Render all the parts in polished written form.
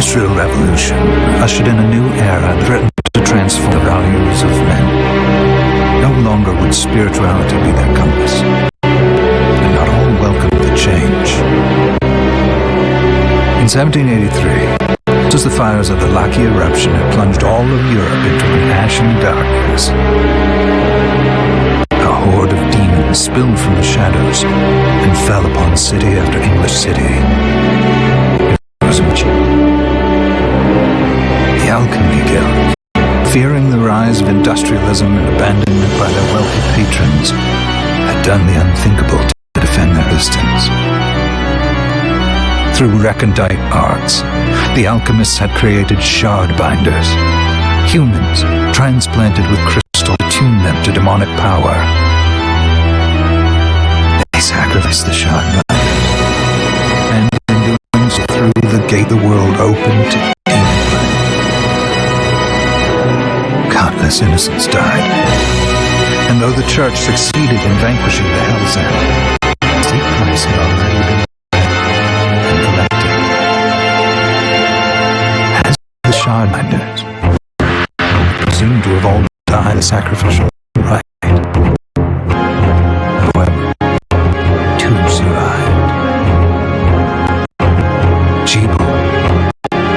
Israel Revolution ushered in a new era that threatened to transform the values of men. No longer would spirituality be their compass, and not all welcomed the change. In 1783, just as the fires of the Laki eruption had plunged all of Europe into an ashen darkness, a horde of demons spilled from the shadows and fell upon city after English city. It was the Alchemy Guild, fearing the rise of industrialism and abandonment by their wealthy patrons, had done the unthinkable to defend their existence. Through recondite arts, the alchemists had created shard binders, humans transplanted with crystal to tune them to demonic power. They sacrificed the shard binders, and in doing so through the gate the world opened to demon. Countless innocents died, and though the church succeeded in vanquishing the Hell's End, the steep price had already been the shardbinders, presumed to have all died a sacrificial rite. However, two survived. Jebel,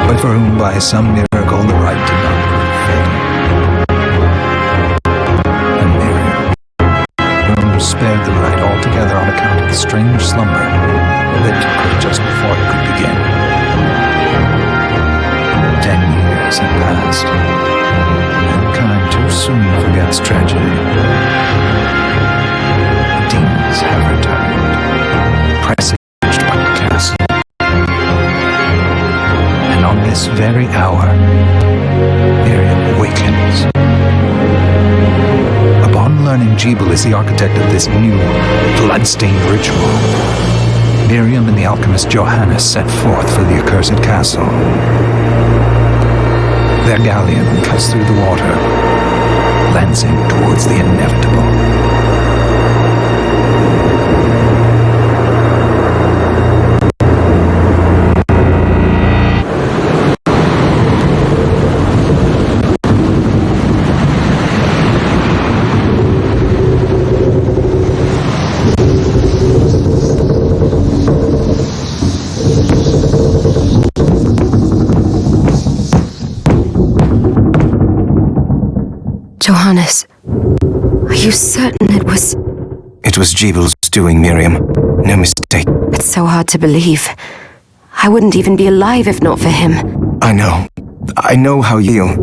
but for whom by some miracle the rite did not prove fatal. And Miriam, whom spared the rite altogether on account of the strange slumber that took her just before it could begin. 10 years have passed. Mankind too soon forgets tragedy. The demons have returned, presaged by the castle. And on this very hour, Miriam awakens. Upon learning Jebel is the architect of this new, bloodstained ritual, Miriam and the alchemist Johannes set forth for the accursed castle. Their galleon cuts through the water, lancing towards the inevitable. Johannes, are you certain it was... It was Jebel's doing, Miriam. No mistake. It's so hard to believe. I wouldn't even be alive if not for him. I know how you feel.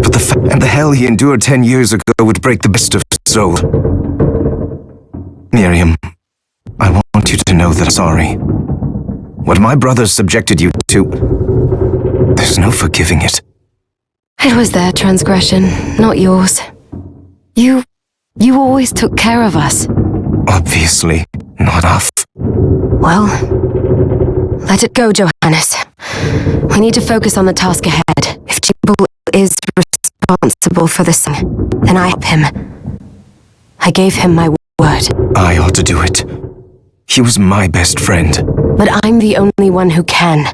But the hell he endured 10 years ago would break the best of soul. Miriam, I want you to know that I'm sorry. What my brothers subjected you to, there's no forgiving it. It was their transgression, not yours. You always took care of us. Obviously, not enough. Well, let it go, Johannes. We need to focus on the task ahead. If Jebel is responsible for this, then I help him. I gave him my word. I ought to do it. He was my best friend. But I'm the only one who can.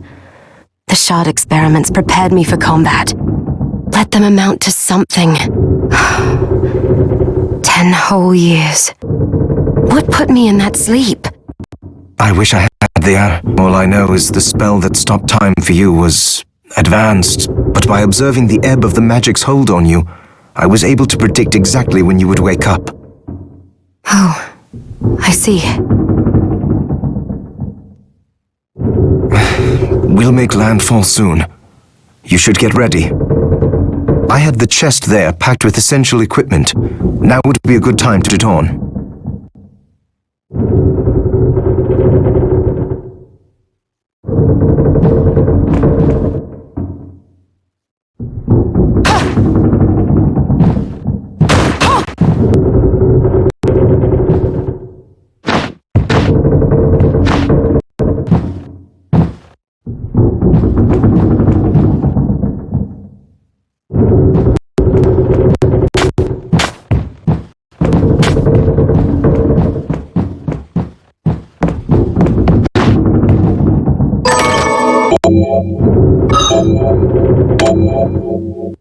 The shard experiments prepared me for combat. Let them amount to something. 10 whole years. What put me in that sleep? I wish I had the hour. All I know is the spell that stopped time for you was advanced, but by observing the ebb of the magic's hold on you, I was able to predict exactly when you would wake up. Oh, I see. We'll make landfall soon. You should get ready. I had the chest there packed with essential equipment. Now would be a good time to put it on. Good.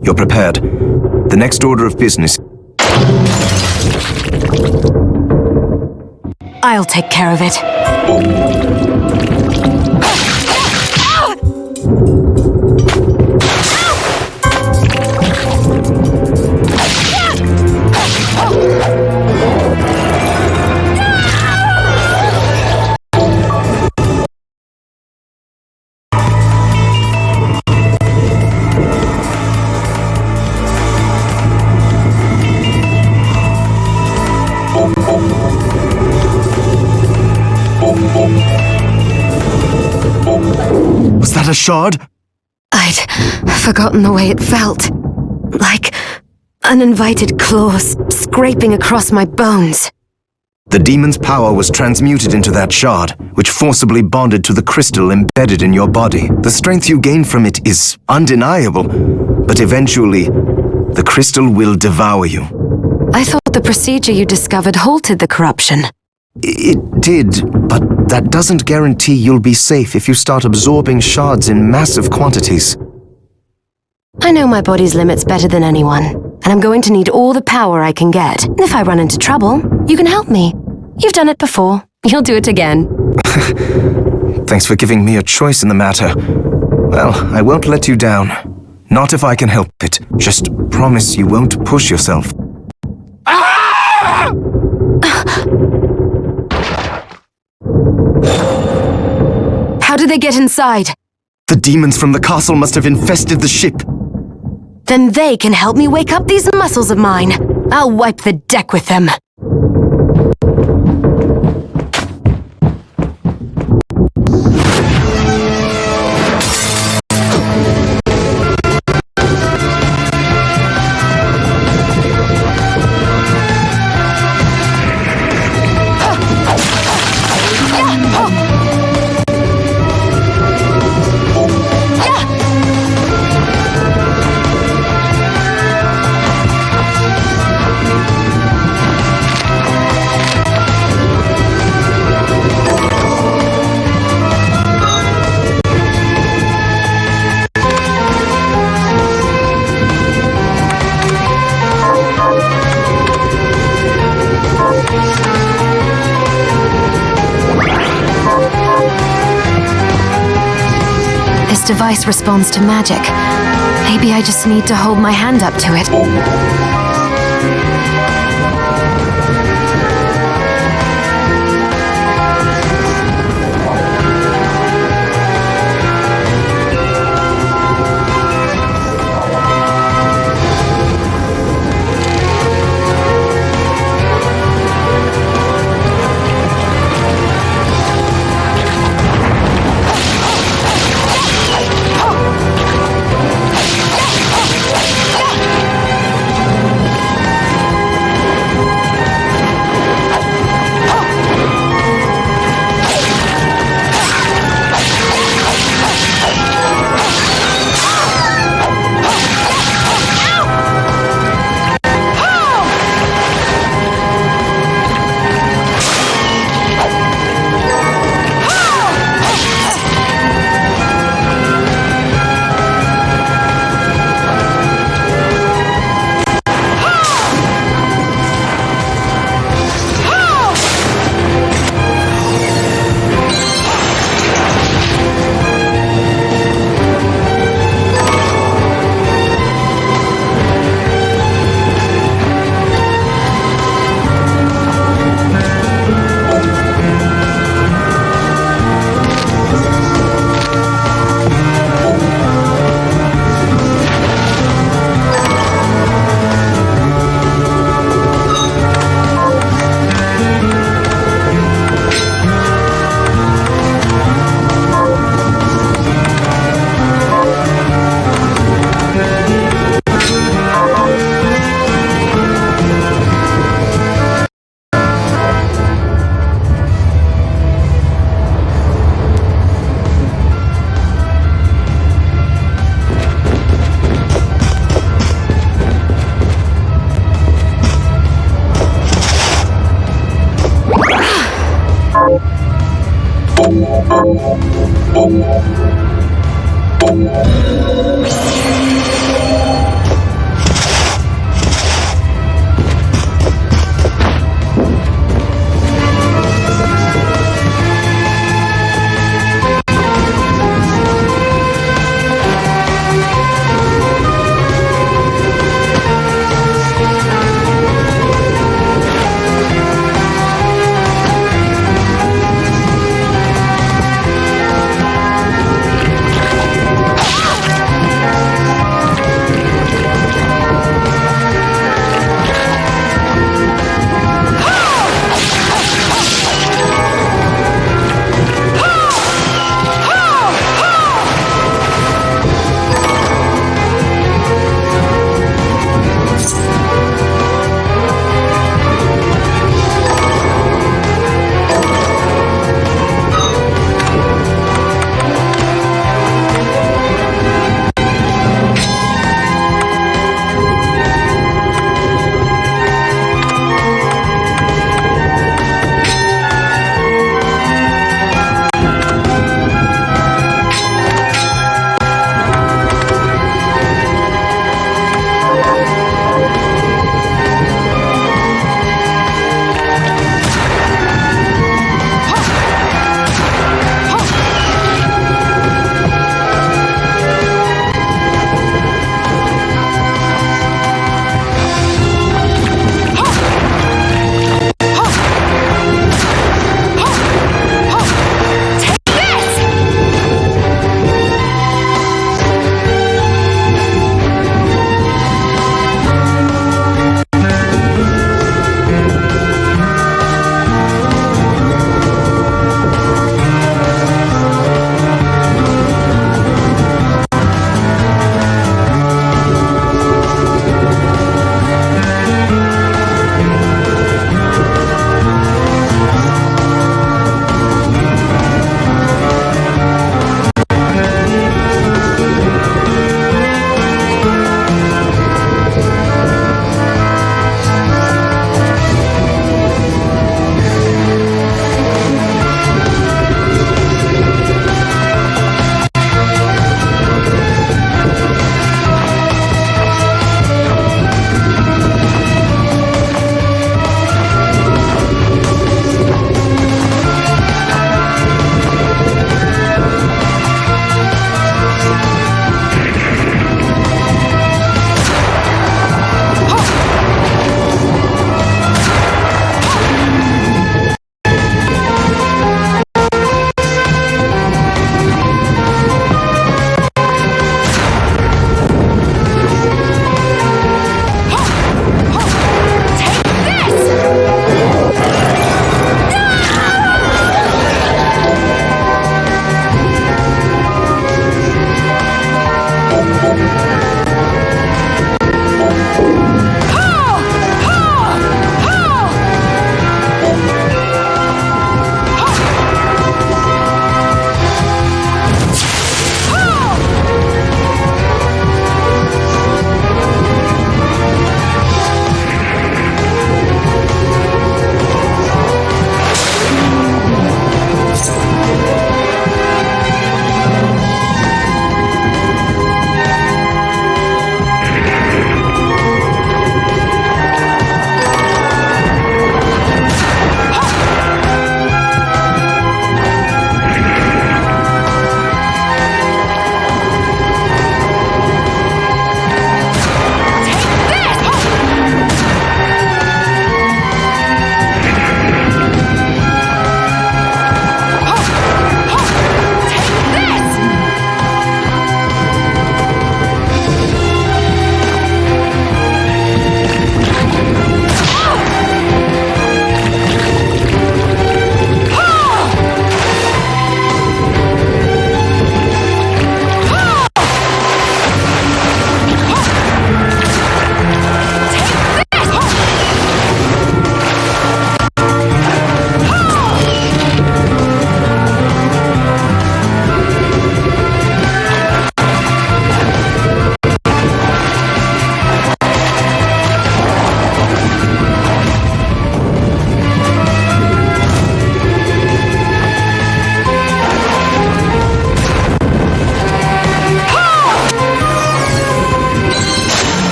You're prepared. The next order of business. I'll take care of it. Was that a shard? I'd forgotten the way it felt. Like uninvited claws scraping across my bones. The demon's power was transmuted into that shard, which forcibly bonded to the crystal embedded in your body. The strength you gain from it is undeniable, but eventually, the crystal will devour you. I thought the procedure you discovered halted the corruption. It did, but that doesn't guarantee you'll be safe if you start absorbing shards in massive quantities. I know my body's limits better than anyone, and I'm going to need all the power I can get. And if I run into trouble, you can help me. You've done it before. You'll do it again. Thanks for giving me a choice in the matter. Well, I won't let you down. Not if I can help it. Just promise you won't push yourself. How did they get inside? The demons from the castle must have infested the ship. Then they can help me wake up these muscles of mine. I'll wipe the deck with them. This device responds to magic. Maybe I just need to hold my hand up to it.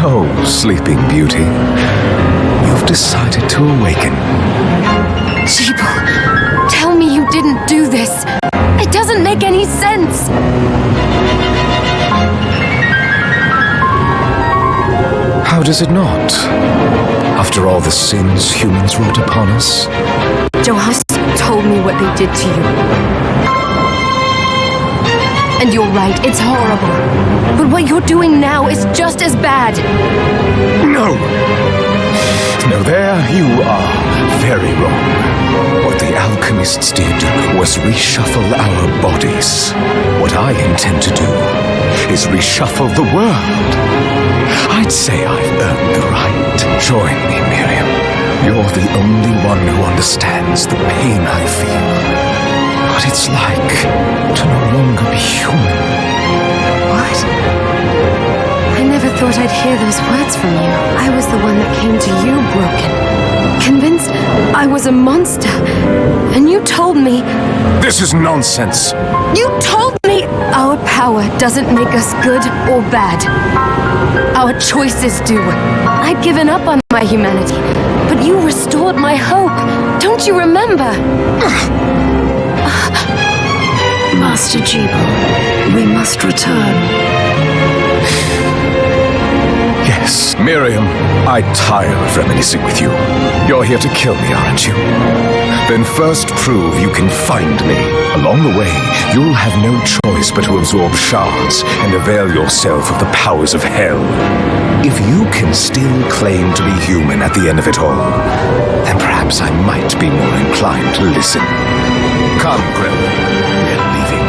So, Sleeping Beauty, you've decided to awaken. Jeeble, tell me you didn't do this. It doesn't make any sense. How does it not? After all the sins humans wrought upon us? Johannes told me what they did to you. And you're right, it's horrible. But what you're doing now is just as bad. No! No, there you are very wrong. What the alchemists did was reshuffle our bodies. What I intend to do is reshuffle the world. I'd say I've earned the right. Join me, Miriam. You're the only one who understands the pain I feel. What it's like to no longer be human. What? I never thought I'd hear those words from you. I was the one that came to you broken. Convinced I was a monster. And you told me... This is nonsense. You told me our power doesn't make us good or bad. Our choices do. I'd given up on my humanity, but you restored my hope. Don't you remember? Master Jeeble, we must return. Yes, Miriam, I tire of reminiscing with you. You're here to kill me, aren't you? Then first prove you can find me. Along the way, you'll have no choice but to absorb shards and avail yourself of the powers of hell. If you can still claim to be human at the end of it all, then perhaps I might be more inclined to listen. Come, Grimm. We're leaving.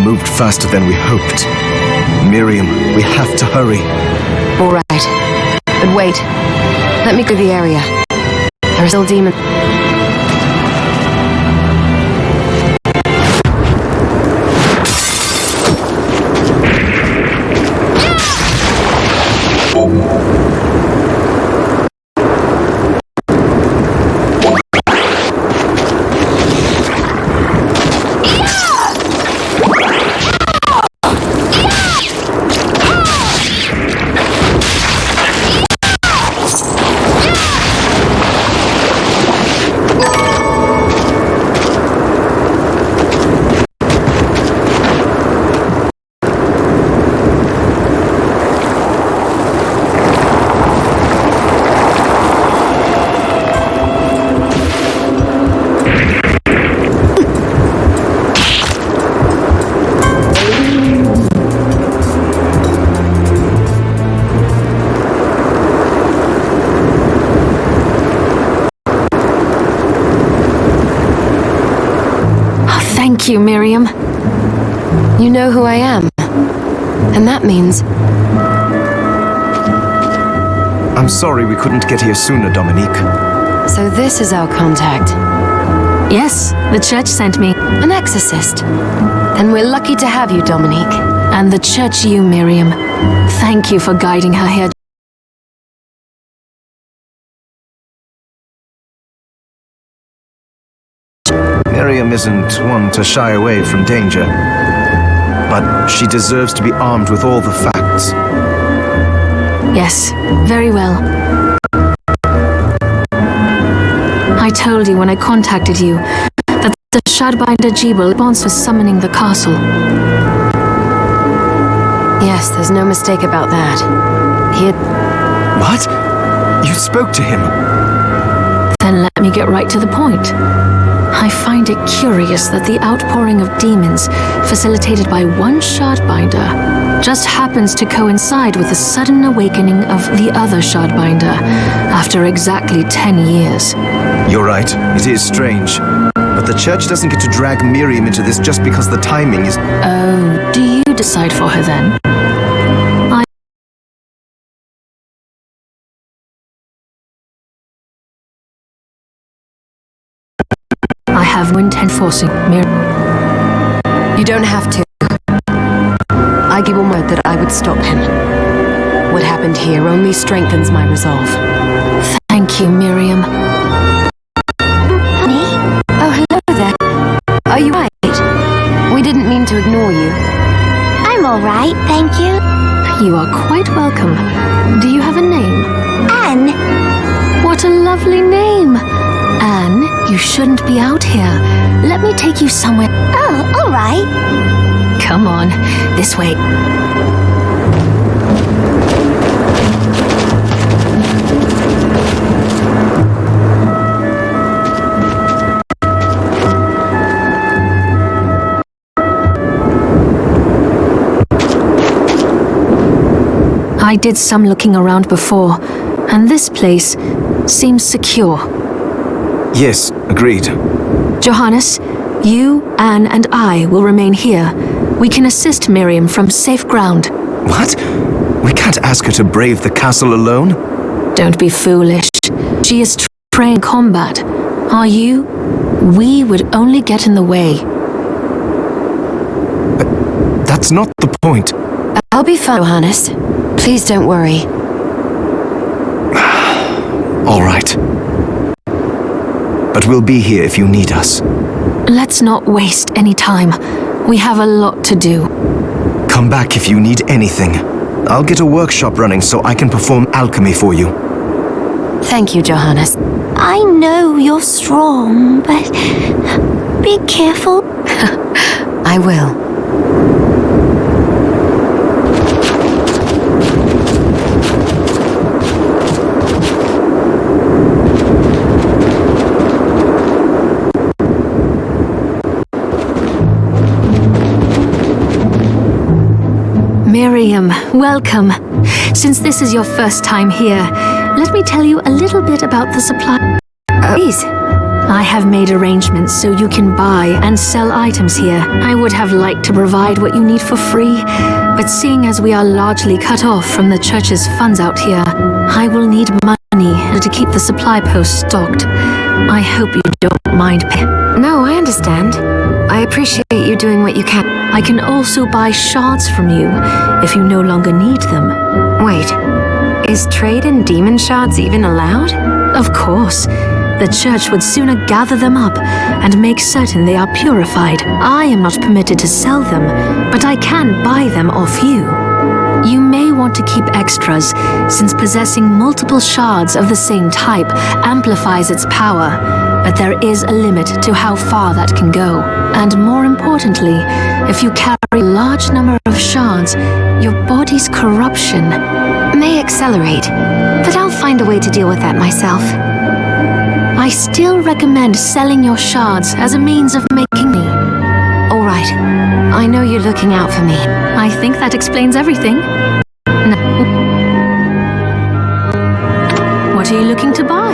moved faster than we hoped. Miriam, we have to hurry. All right. But wait. Let me go to the area. There are still demons. Thank you, Miriam. You know who I am. And that means... I'm sorry we couldn't get here sooner, Dominique. So this is our contact. Yes, the church sent me. An exorcist. And we're lucky to have you, Dominique. And the church you, Miriam. Thank you for guiding her here. Miriam isn't one to shy away from danger, but she deserves to be armed with all the facts. Yes, very well. I told you when I contacted you that the Shardbinder Jebel response was summoning the castle. Yes, there's no mistake about that. He had... What? You spoke to him? Then let me get right to the point. I find it curious that the outpouring of demons, facilitated by one Shardbinder, just happens to coincide with the sudden awakening of the other Shardbinder after exactly 10 years. You're right, it is strange. But the church doesn't get to drag Miriam into this just because the timing is... Oh, do you decide for her then? I have no intent forcing Miriam. You don't have to. I give one word that I would stop him. What happened here only strengthens my resolve. Thank you, Miriam. Honey? Oh, hello there. Are you right? We didn't mean to ignore you. I'm all right, thank you. You are quite welcome. Do you have a name? Anne. What a lovely name. Anne, you shouldn't be out here. Let me take you somewhere. Oh, all right. Come on, this way. I did some looking around before, and this place seems secure. Yes, agreed. Johannes, you, Anne, and I will remain here. We can assist Miriam from safe ground. What? We can't ask her to brave the castle alone? Don't be foolish. She is trained in combat. Are you? We would only get in the way. But that's not the point. I'll be fine, Johannes. Please don't worry. All right. But we'll be here if you need us. Let's not waste any time. We have a lot to do. Come back if you need anything. I'll get a workshop running so I can perform alchemy for you. Thank you, Johannes. I know you're strong, but be careful. I will. Miriam, welcome. Since this is your first time here, let me tell you a little bit about the supply. Please. I have made arrangements so you can buy and sell items here. I would have liked to provide what you need for free, but seeing as we are largely cut off from the church's funds out here, I will need money to keep the supply post stocked. I hope you don't mind. No, I understand. I appreciate you doing what you can. I can also buy shards from you if you no longer need them. Wait, is trade in demon shards even allowed? Of course. The church would sooner gather them up and make certain they are purified. I am not permitted to sell them, but I can buy them off you. You may want to keep extras, since possessing multiple shards of the same type amplifies its power, but there is a limit to how far that can go. And more importantly, if you carry a large number of shards, your body's corruption may accelerate, but I'll find a way to deal with that myself. I still recommend selling your shards as a means of making me. All right. I know you're looking out for me. I think that explains everything. No. What are you looking to buy?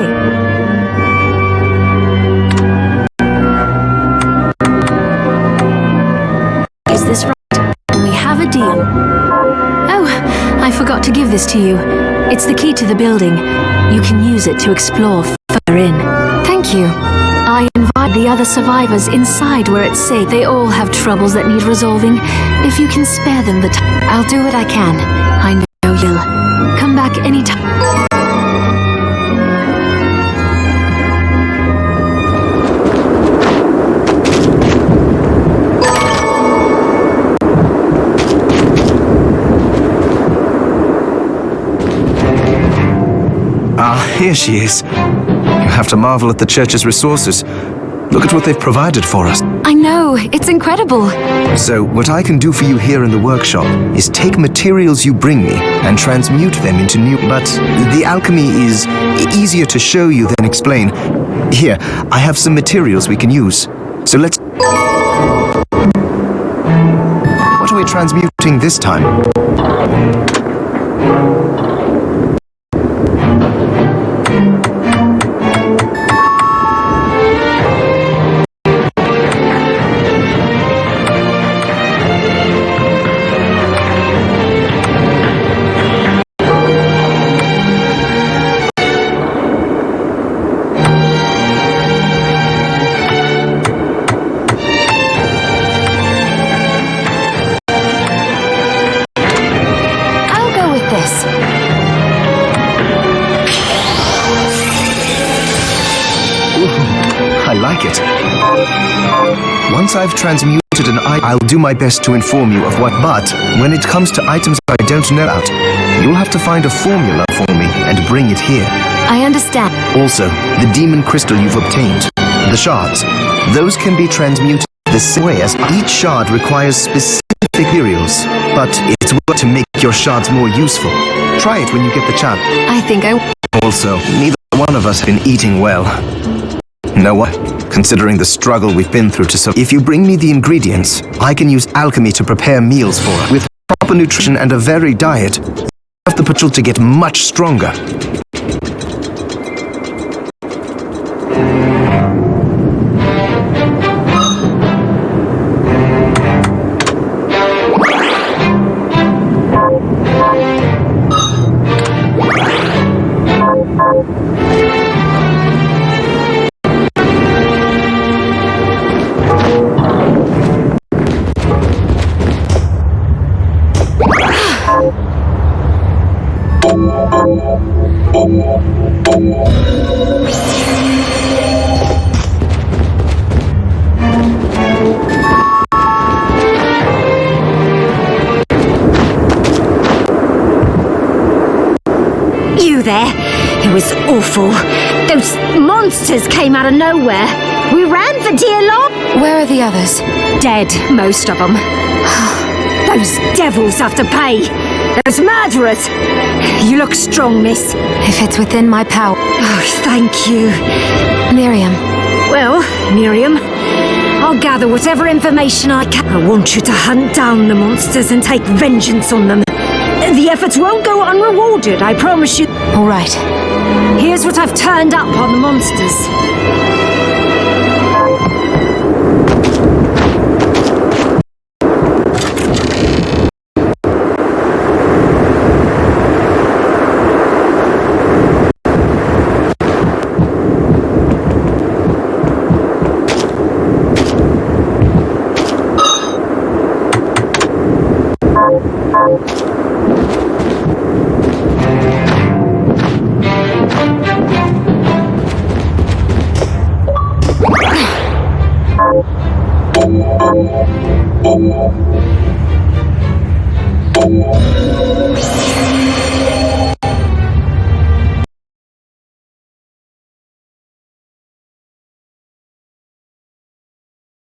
Is this right? We have a deal. Oh, I forgot to give this to you. It's the key to the building. You can use it to explore further in. Thank you. I invite the other survivors inside where it's safe. They all have troubles that need resolving. If you can spare them the time, I'll do what I can. I know you'll. Come back anytime. Here she is. You have to marvel at the church's resources. Look at what they've provided for us. I know, it's incredible. So, what I can do for you here in the workshop is take materials you bring me and transmute them into new... But the alchemy is easier to show you than explain. Here, I have some materials we can use. So let's... What are we transmuting this time? I like it. Once I've transmuted an item, I'll do my best to inform you of what, but when it comes to items I don't know about, you'll have to find a formula for me and bring it here. I understand. Also, the demon crystal you've obtained, the shards, those can be transmuted the same way as each shard requires specific materials, but it's worth to make your shards more useful. Try it when you get the chance. I think I... Also, neither one of us have been eating well. No what? Considering the struggle we've been through to survive. If you bring me the ingredients, I can use alchemy to prepare meals for us. With proper nutrition and a varied diet, you have the potential to get much stronger. You there? It was awful. Those monsters came out of nowhere. We ran for dear life. Where are the others? Dead, most of them. Those devils have to pay. Those murderers. You look strong, miss. If it's within my power... Oh, thank you. Miriam. Well, Miriam, I'll gather whatever information I can. I want you to hunt down the monsters and take vengeance on them. The efforts won't go unrewarded, I promise you. All right. Here's what I've turned up on the monsters.